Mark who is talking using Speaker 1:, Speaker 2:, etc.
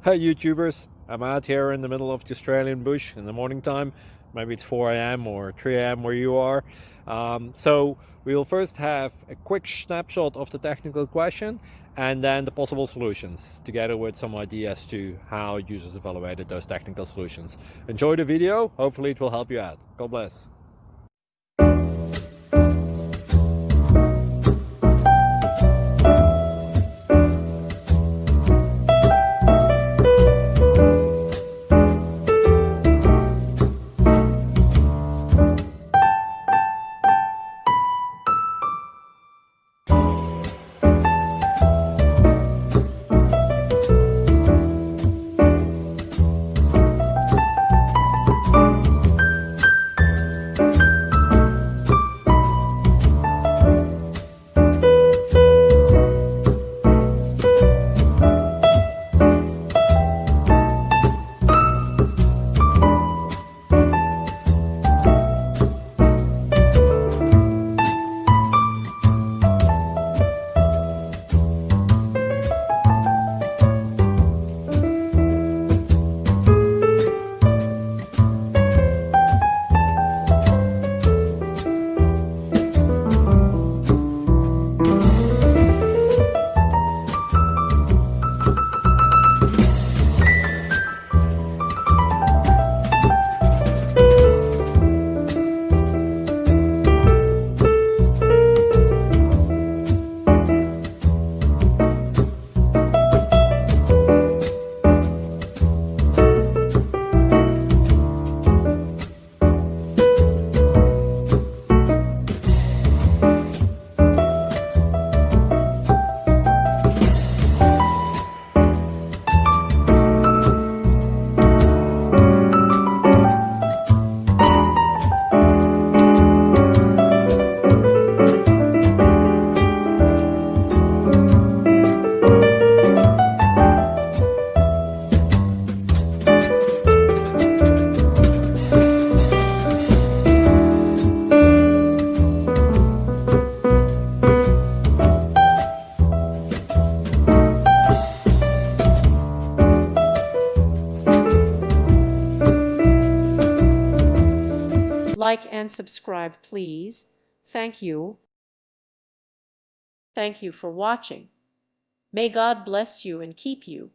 Speaker 1: Hi YouTubers, I'm out here in the middle of the Australian bush in the morning time. Maybe it's 4 a.m. or 3 a.m. where you are. So we will first have a quick snapshot of the technical question and then the possible solutions, together with some ideas to how users evaluated those technical solutions. Enjoy the video, hopefully it will help you out. God bless.
Speaker 2: Like and subscribe, please. Thank you. Thank you for watching. May God bless you and keep you.